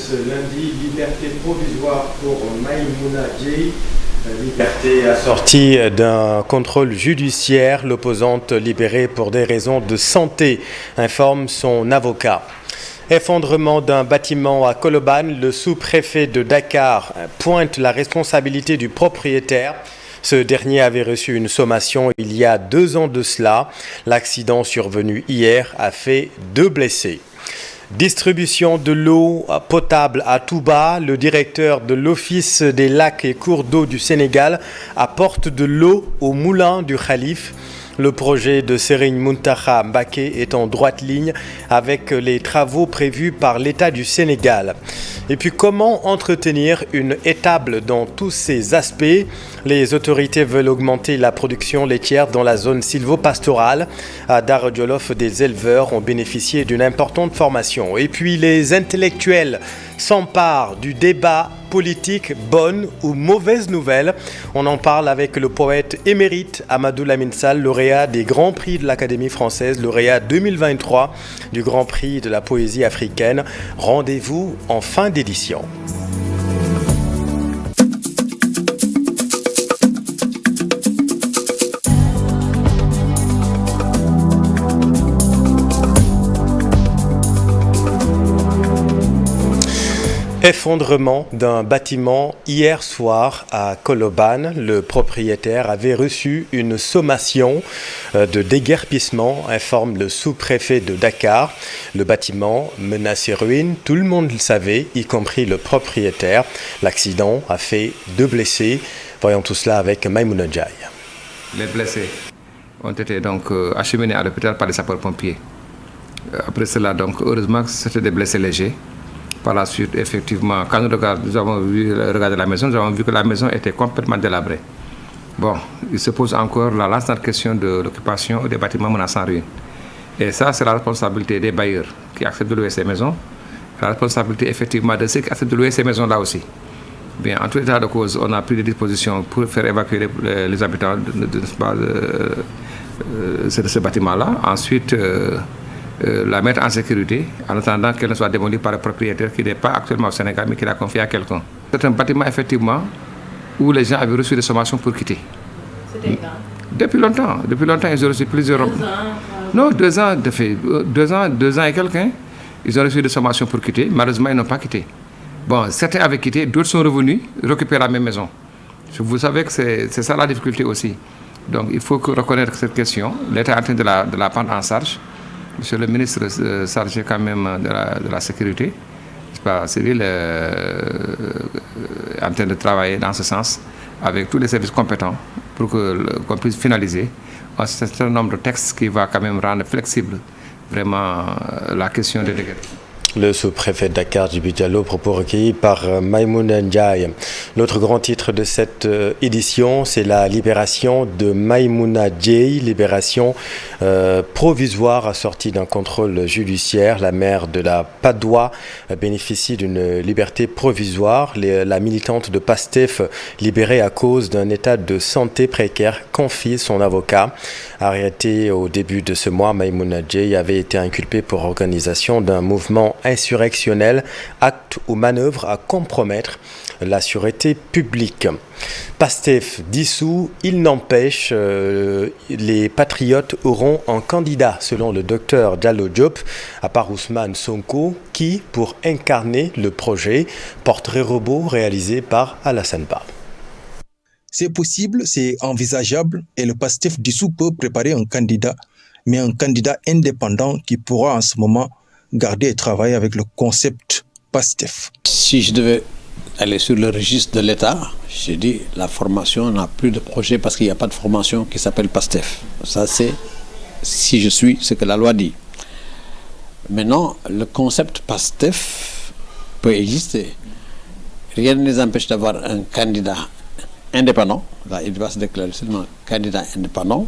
ce lundi, liberté provisoire pour Maïmouna Dièye. Liberté assortie d'un contrôle judiciaire, l'opposante libérée pour des raisons de santé, informe son avocat. Effondrement d'un bâtiment à Colobane, le sous-préfet de Dakar pointe la responsabilité du propriétaire. Ce dernier avait reçu une sommation il y a 2 ans de cela. L'accident survenu hier a fait 2 blessés. Distribution de l'eau potable à Touba, le directeur de l'Office des lacs et cours d'eau du Sénégal apporte de l'eau au moulin du Khalife. Le projet de Serigne Mountakha Mbacké est en droite ligne avec les travaux prévus par l'État du Sénégal. Et puis comment entretenir une étable dans tous ses aspects? Les autorités veulent augmenter la production laitière dans la zone sylvo-pastorale. À Dar Djolof, des éleveurs ont bénéficié d'une importante formation. Et puis les intellectuels s'emparent du débat politique, bonne ou mauvaise nouvelle. On en parle avec le poète émérite Amadou Lamine Sall, lauréat des Grands Prix de l'Académie française, lauréat 2023 du Grand Prix de la poésie africaine. Rendez-vous en fin d'édition. Effondrement d'un bâtiment hier soir à Colobane. Le propriétaire avait reçu une sommation de déguerpissement, informe le sous-préfet de Dakar. Le bâtiment menaçait ruine, tout le monde le savait, y compris le propriétaire. L'accident a fait 2 blessés. Voyons tout cela avec Maïmouna Dièye. Les blessés ont été donc acheminés à l'hôpital par les sapeurs-pompiers. Après cela, donc, heureusement que c'était des blessés légers. Par la suite, effectivement, quand nous avons regardé la maison, nous avons vu que la maison était complètement délabrée. Bon, il se pose encore la lancante question de l'occupation des bâtiments menaçant ruine. Et ça, c'est la responsabilité des bailleurs qui acceptent de louer ces maisons, la responsabilité effectivement de ceux qui acceptent de louer ces maisons-là aussi. Bien, en tout état de cause, on a pris des dispositions pour faire évacuer les habitants de ce bâtiment-là. Ensuite, la mettre en sécurité en attendant qu'elle ne soit démolie par le propriétaire qui n'est pas actuellement au Sénégal mais qui l'a confié à quelqu'un. C'est un bâtiment effectivement où les gens avaient reçu des sommations pour quitter. C'était quand? Depuis longtemps, ils ont reçu plusieurs... 2 ans? Non, 2 ans, 2 ans et quelques. Ils ont reçu des sommations pour quitter. Malheureusement, ils n'ont pas quitté. Bon, certains avaient quitté, d'autres sont revenus récupérer la même maison. Vous savez que c'est ça la difficulté aussi. Donc il faut reconnaître cette question. L'État est en train de la prendre en charge. Monsieur le ministre chargé quand même de la sécurité civile est en train de travailler dans ce sens avec tous les services compétents pour qu'on puisse finaliser un certain nombre de textes qui va quand même rendre flexible vraiment la question des dégâts. Le sous-préfet de Dakar, Djibi Diallo, propos recueillis par Maïmouna Dièye. L'autre grand titre de cette édition, c'est la libération de Maïmouna Dièye, libération provisoire assortie d'un contrôle judiciaire. La maire de la Padoue bénéficie d'une liberté provisoire. La militante de PASTEF, libérée à cause d'un état de santé précaire, confie son avocat. Arrêtée au début de ce mois, Maïmouna Dièye avait été inculpée pour organisation d'un mouvement insurrectionnel, acte ou manœuvre à compromettre la sûreté publique. PASTEF dissous, il n'empêche, les patriotes auront un candidat, selon le docteur Diallo Diop, à part Ousmane Sonko, qui, pour incarner le projet, porterait robot réalisé par Alassane Ba. C'est possible, c'est envisageable et le PASTEF dissous peut préparer un candidat, mais un candidat indépendant qui pourra en ce moment garder et travailler avec le concept PASTEF. Si je devais aller sur le registre de l'État, je dis la formation n'a plus de projet parce qu'il n'y a pas de formation qui s'appelle PASTEF. Ça c'est si je suis ce que la loi dit. Maintenant, le concept PASTEF peut exister. Rien ne les empêche d'avoir un candidat indépendant. Là, il va se déclarer seulement candidat indépendant.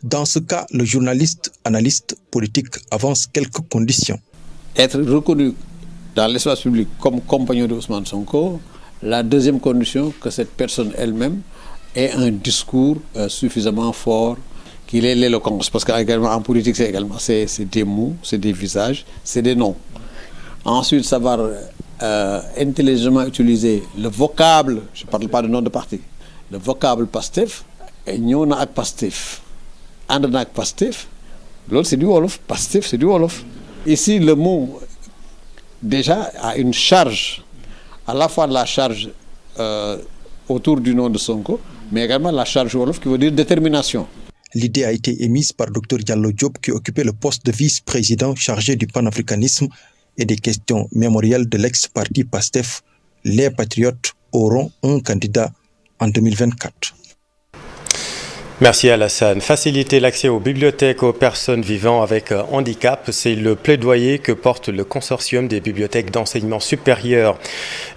Dans ce cas, le journaliste, analyste politique avance quelques conditions. Être reconnu dans l'espace public comme compagnon de Ousmane Sonko. La deuxième condition, que cette personne elle-même ait un discours suffisamment fort, qu'il ait l'éloquence. Parce qu'en politique, c'est des mots, c'est des visages, c'est des noms. Ensuite, savoir intelligemment utiliser le vocable, je ne parle pas de nom de parti, le vocable Pastef, et ñëw na ak Pastef, ànd na ak Pastef, l'autre c'est du Wolof, Pastef c'est du Wolof. Ici le mot déjà a une charge, à la fois la charge autour du nom de Sonko, mais également la charge Wolof qui veut dire détermination. L'idée a été émise par Dr Diallo Diop qui occupait le poste de vice-président chargé du panafricanisme et des questions mémorielles de l'ex-parti PASTEF. Les Patriotes auront un candidat en 2024. Merci Alassane. Faciliter l'accès aux bibliothèques aux personnes vivant avec handicap, c'est le plaidoyer que porte le consortium des bibliothèques d'enseignement supérieur.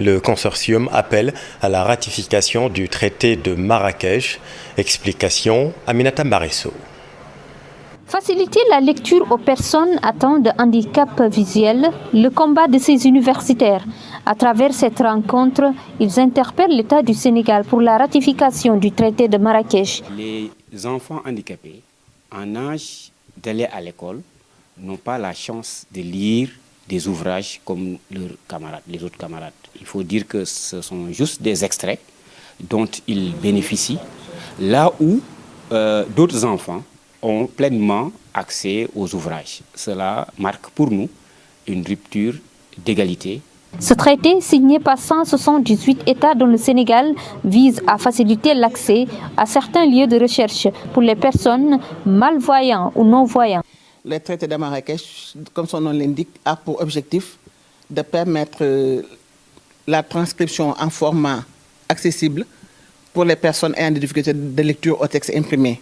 Le consortium appelle à la ratification du traité de Marrakech. Explication, Aminata Maresso. Faciliter la lecture aux personnes atteintes de handicap visuel, le combat de ces universitaires. À travers cette rencontre, ils interpellent l'État du Sénégal pour la ratification du traité de Marrakech. Les enfants handicapés en âge d'aller à l'école n'ont pas la chance de lire des ouvrages comme leurs camarades, les autres camarades. Il faut dire que ce sont juste des extraits dont ils bénéficient, là où d'autres enfants ont pleinement accès aux ouvrages. Cela marque pour nous une rupture d'égalité. Ce traité, signé par 178 États dont le Sénégal, vise à faciliter l'accès à certains lieux de recherche pour les personnes malvoyantes ou non-voyantes. Le traité de Marrakech, comme son nom l'indique, a pour objectif de permettre la transcription en format accessible pour les personnes ayant des difficultés de lecture au texte imprimé.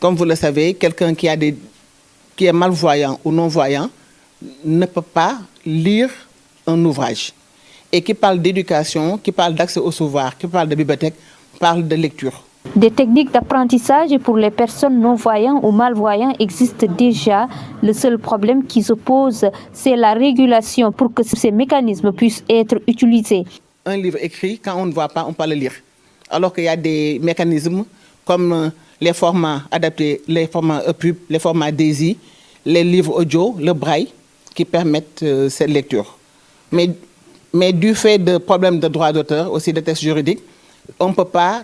Comme vous le savez, quelqu'un qui est malvoyant ou non-voyant ne peut pas lire un ouvrage. Et qui parle d'éducation, qui parle d'accès au savoir, qui parle de bibliothèque, parle de lecture. Des techniques d'apprentissage pour les personnes non-voyantes ou malvoyantes existent déjà. Le seul problème qui se pose, c'est la régulation pour que ces mécanismes puissent être utilisés. Un livre écrit, quand on ne voit pas, on peut le lire. Alors qu'il y a des mécanismes comme les formats adaptés, les formats EPUB, les formats DAISY, les livres audio, le braille, qui permettent cette lecture. Mais du fait de problèmes de droit d'auteur, aussi de textes juridiques, on ne peut pas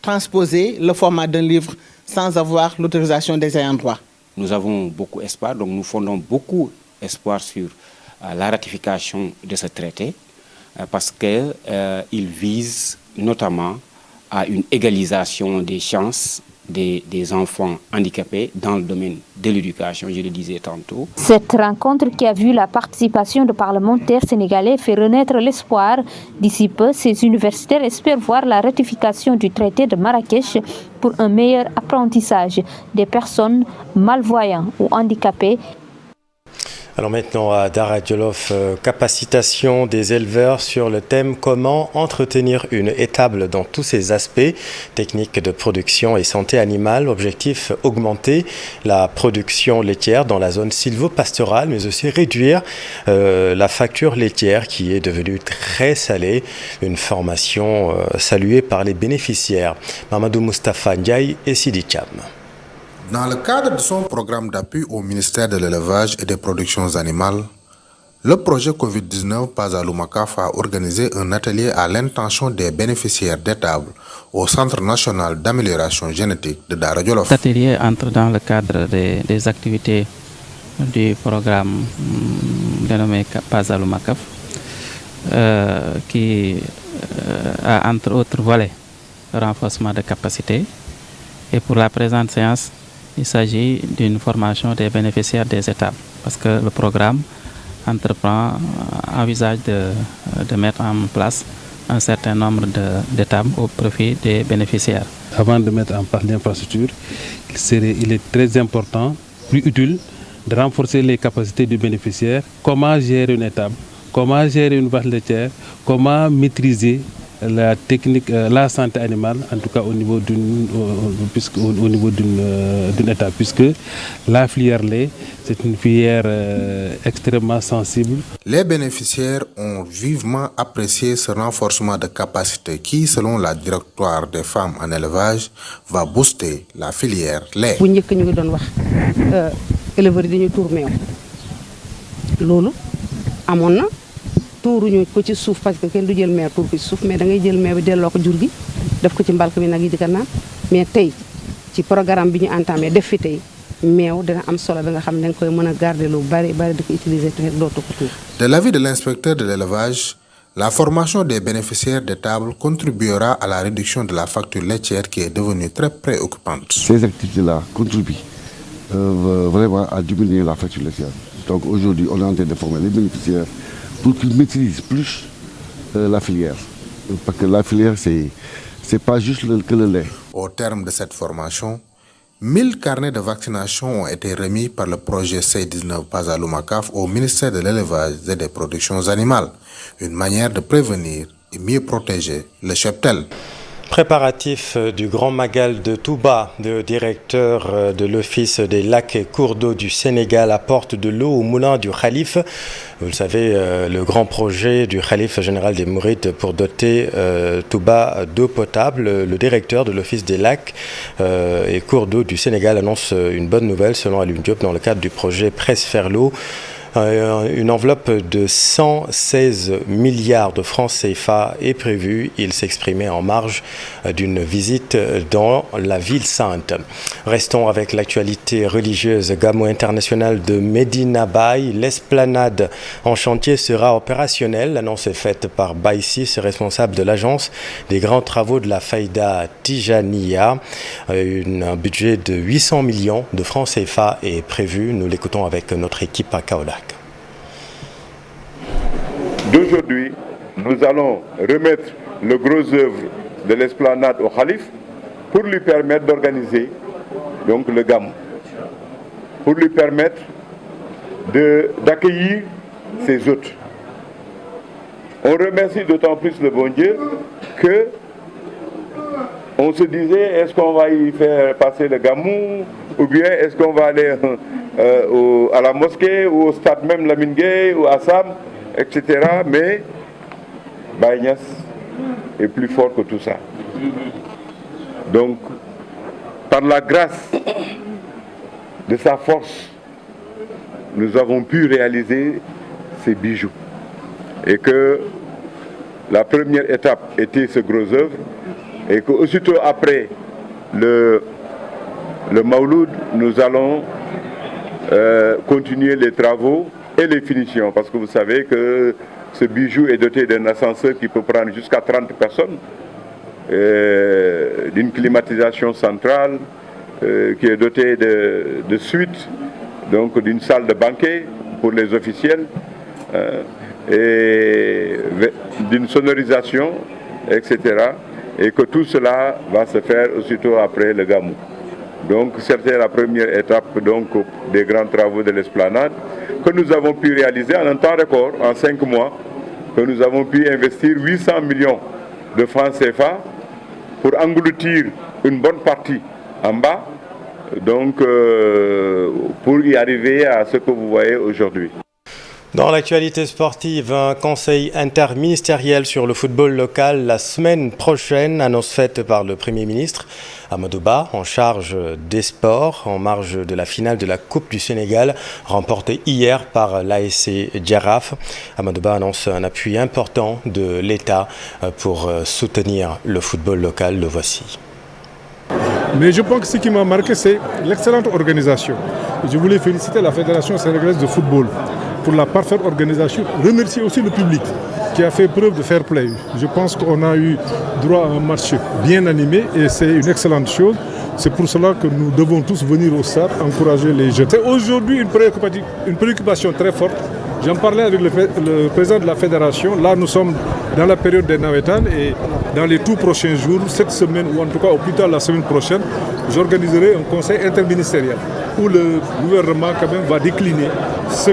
transposer le format d'un livre sans avoir l'autorisation des ayants droit. Nous avons beaucoup d'espoir, donc nous fondons beaucoup d'espoir sur la ratification de ce traité parce qu'il vise notamment à une égalisation des chances des enfants handicapés dans le domaine de l'éducation, je le disais tantôt. Cette rencontre qui a vu la participation de parlementaires sénégalais fait renaître l'espoir. D'ici peu, ces universitaires espèrent voir la ratification du traité de Marrakech pour un meilleur apprentissage des personnes malvoyantes ou handicapées. Alors maintenant à Dara Djolof, capacitation des éleveurs sur le thème comment entretenir une étable dans tous ses aspects, techniques de production et santé animale, objectif augmenter la production laitière dans la zone sylvo-pastorale, mais aussi réduire la facture laitière qui est devenue très salée, une formation saluée par les bénéficiaires. Mamadou Moustapha Ndiaye et Sidi Cham. Dans le cadre de son programme d'appui au ministère de l'élevage et des productions animales, le projet Covid-19 Pazaloumakaf a organisé un atelier à l'intention des bénéficiaires d'étables au Centre national d'amélioration génétique de Dara Djolof. Cet atelier entre dans le cadre des activités du programme dénommé Pazaloumakaf qui a entre autres volets le renforcement de capacité. Et pour la présente séance, il s'agit d'une formation des bénéficiaires des étapes, parce que le programme envisage de mettre en place un certain nombre d'étapes au profit des bénéficiaires. Avant de mettre en place l'infrastructure, il est très important, plus utile, de renforcer les capacités du bénéficiaire. Comment gérer une étape, comment gérer une vache laitière, comment maîtriser la technique, la santé animale, en tout cas au niveau d'une étape, puisque la filière lait, c'est une filière extrêmement sensible. Les bénéficiaires ont vivement apprécié ce renforcement de capacité qui, selon la directoire des femmes en élevage, va booster la filière lait. tuuruñu ko ci suuf parce que kenn du jël meew tuur ko ci suuf mais da ngay jël meew bi delloo ko jur gi def ko ci mbalka bi nag yi di ko naan mais tey ci programme bi ñu entamé def fi tey meew dina am solo da nga xam ne da nga koy mën a garder lu bari di ko utiliser te dootu ko tuur. De l'avis de l'inspecteur de l'élevage, la formation des bénéficiaires des tables contribuera à la réduction de la facture laitière qui est devenue très préoccupante. Ces activités-là contribuent vraiment à diminuer la facture laitière. Donc aujourd'hui, on est en train de former les bénéficiaires pour qu'ils maîtrisent plus la filière. Parce que la filière, c'est pas juste que le lait. Au terme de cette formation, 1000 carnets de vaccination ont été remis par le projet C19 Paza-Lumakaf au ministère de l'Élevage et des Productions Animales. Une manière de prévenir et mieux protéger le cheptel. Préparatif du Grand Magal de Touba, le directeur de l'Office des lacs et cours d'eau du Sénégal apporte de l'eau au moulin du Khalife. Vous le savez, le grand projet du Khalife général des Mourides pour doter Touba d'eau potable. Le directeur de l'Office des lacs et cours d'eau du Sénégal annonce une bonne nouvelle selon Alioune Diop dans le cadre du projet Presse faire l'eau. Une enveloppe de 116 milliards de francs CFA est prévue. Il s'exprimait en marge d'une visite dans la ville sainte. Restons avec l'actualité religieuse. Gamou international de Medina Baye. L'esplanade en chantier sera opérationnelle. L'annonce est faite par Baye 6, responsable de l'agence des grands travaux de la Faïda Tijaniya. Un budget de 800 millions de francs CFA est prévu. Nous l'écoutons avec notre équipe à Kaolack. D'aujourd'hui, nous allons remettre le gros œuvre de l'esplanade au Khalife pour lui permettre d'organiser donc le Gamou, pour lui permettre d'accueillir ses hôtes. On remercie d'autant plus le bon Dieu que on se disait, est-ce qu'on va y faire passer le Gamou ou bien est-ce qu'on va aller à la mosquée ou au stade même Lamine Gueye ou à Sam, etc. Mais Baye Niass est plus fort que tout ça. Donc, par la grâce de sa force, nous avons pu réaliser ces bijoux. Et que la première étape était ce gros œuvre, et qu'aussitôt après le Mawloud, nous allons continuer les travaux et les finitions, parce que vous savez que ce bijou est doté d'un ascenseur qui peut prendre jusqu'à 30 personnes, d'une climatisation centrale qui est dotée de suites, donc d'une salle de banquet pour les officiels, et d'une sonorisation, etc. Et que tout cela va se faire aussitôt après le Gamou. Donc c'était la première étape donc, des grands travaux de l'esplanade que nous avons pu réaliser en un temps record, en 5 mois, que nous avons pu investir 800 millions de francs CFA pour engloutir une bonne partie en bas, donc pour y arriver à ce que vous voyez aujourd'hui. Dans l'actualité sportive, un conseil interministériel sur le football local la semaine prochaine, annonce faite par le Premier ministre Amadou Ba, en charge des sports, en marge de la finale de la Coupe du Sénégal, remportée hier par l'ASC Jaraaf. Amadou Ba annonce un appui important de l'État pour soutenir le football local. Le voici. Mais je pense que ce qui m'a marqué, c'est l'excellente organisation. Je voulais féliciter la Fédération sénégalaise de football pour la parfaite organisation. Remercier aussi le public qui a fait preuve de fair play. Je pense qu'on a eu droit à un match bien animé et c'est une excellente chose. C'est pour cela que nous devons tous venir au stade, encourager les jeunes. C'est aujourd'hui une préoccupation très forte. J'en parlais avec le président de la fédération. Là, nous sommes dans la période des Nawetan et dans les tout prochains jours, cette semaine ou en tout cas au plus tard la semaine prochaine, j'organiserai un conseil interministériel où le gouvernement quand même va décliner ce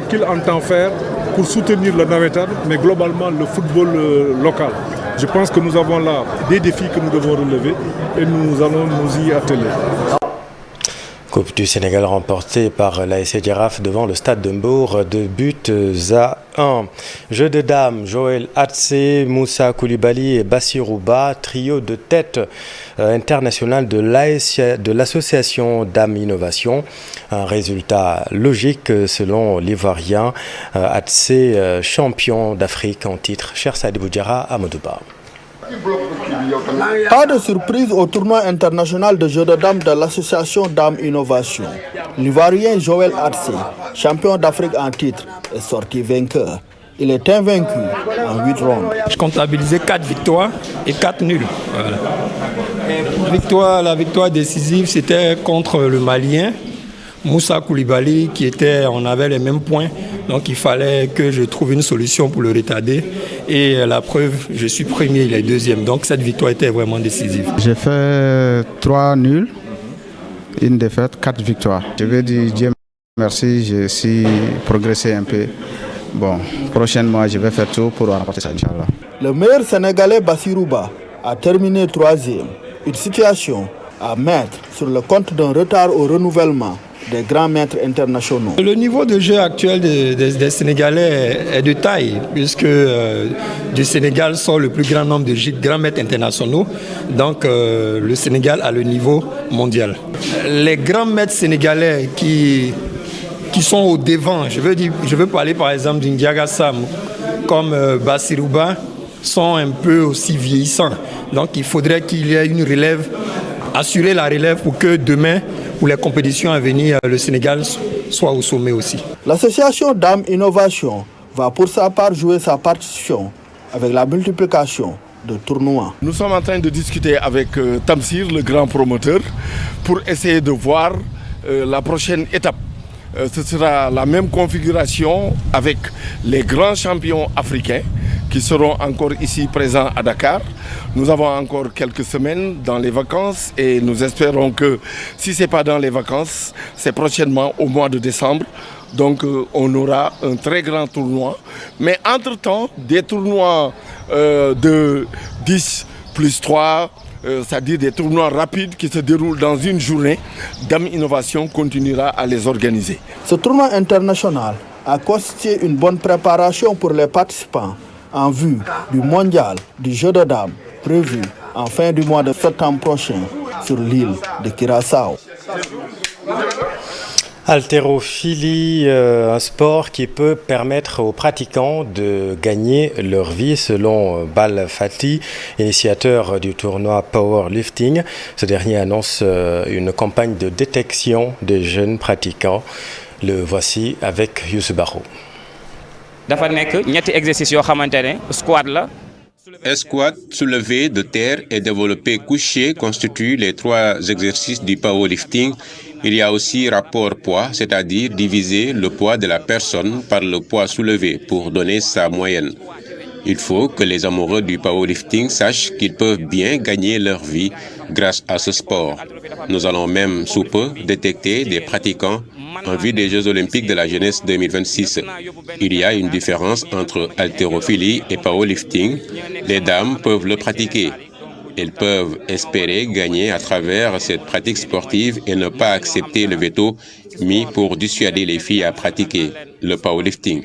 qu'il entend faire pour soutenir le Nawetan, mais globalement le football local. Je pense que nous avons là des défis que nous devons relever et nous allons nous y atteler. Coupe du Sénégal remportée par l'ASC Jaraaf devant le stade de Mbour, 2 buts à 1. Jeu de dames, Joël Atse, Moussa Koulibaly et Bassirouba, trio de tête international de l'association Dames Innovation. Un résultat logique selon l'Ivoirien Atse, champion d'Afrique en titre. Cher Saïd Boudjara à Modouba. Pas de surprise au tournoi international de jeux de dames de l'association Dames Innovation. L'Ivoirien Joël Atse, champion d'Afrique en titre, est sorti vainqueur. Il est invaincu en 8 rounds. Je comptabilisais 4 victoires et 4 nuls. Voilà. La victoire décisive, c'était contre le Malien Moussa Koulibaly, on avait les mêmes points. Donc il fallait que je trouve une solution pour le retarder. Et la preuve, je suis premier, il est deuxième. Donc cette victoire était vraiment décisive. J'ai fait 3 nuls, une défaite, 4 victoires. Je vais dire Dieu merci, j'ai aussi progressé un peu. Bon, prochainement, je vais faire tout pour remporter ça, Inch'Allah. Le meilleur Sénégalais Bassirouba a terminé 3e. Une situation à mettre sur le compte d'un retard au renouvellement des grands maîtres internationaux. Le niveau de jeu actuel des Sénégalais est de taille, puisque du Sénégal sort le plus grand nombre de grands maîtres internationaux. Donc le Sénégal a le niveau mondial. Les grands maîtres sénégalais qui sont au devant, je veux parler par exemple d'Indiaga Sam, comme Bassirouba, sont un peu aussi vieillissants. Donc il faudrait qu'il y ait une relève, assurer la relève pour que demain, pour les compétitions à venir, le Sénégal soit au sommet aussi. L'association Dames Innovation va pour sa part jouer sa partition avec la multiplication de tournois. Nous sommes en train de discuter avec Tamsir, le grand promoteur, pour essayer de voir la prochaine étape. Ce sera la même configuration avec les grands champions africains qui seront encore ici présents à Dakar. Nous avons encore quelques semaines dans les vacances et nous espérons que si ce n'est pas dans les vacances, c'est prochainement au mois de décembre. Donc on aura un très grand tournoi. Mais entre-temps, des tournois de 10 plus 3, c'est-à-dire des tournois rapides qui se déroulent dans une journée, Dames Innovation continuera à les organiser. Ce tournoi international a constitué une bonne préparation pour les participants en vue du mondial du jeu de dames prévu en fin du mois de septembre prochain sur l'île de Curaçao. Haltérophilie, un sport qui peut permettre aux pratiquants de gagner leur vie selon Bal Fati, initiateur du tournoi Powerlifting. Ce dernier annonce une campagne de détection des jeunes pratiquants. Le voici avec Youssou Barro. dafa nekk ñetti exercice yoo xamante ne squat la. Squat, soulevé de terre et développé couché constituent les 3 exercices du powerlifting. Il y a aussi rapport poids, c'est-à-dire diviser le poids de la personne par le poids soulevé pour donner sa moyenne. Il faut que les amoureux du powerlifting sachent qu'ils peuvent bien gagner leur vie grâce à ce sport. Nous allons même sous peu détecter des pratiquants en vue des Jeux Olympiques de la jeunesse 2026. Il y a une différence entre haltérophilie et powerlifting. Les dames peuvent le pratiquer. Elles peuvent espérer gagner à travers cette pratique sportive et ne pas accepter le veto mis pour dissuader les filles à pratiquer le powerlifting.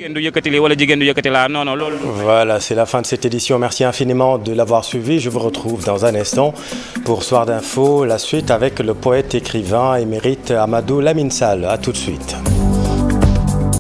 Voilà, c'est la fin de cette édition. Merci infiniment de l'avoir suivi. Je vous retrouve dans un instant pour Soir d'info. La suite avec le poète, écrivain émérite Amadou Lamine Sall. À tout de suite.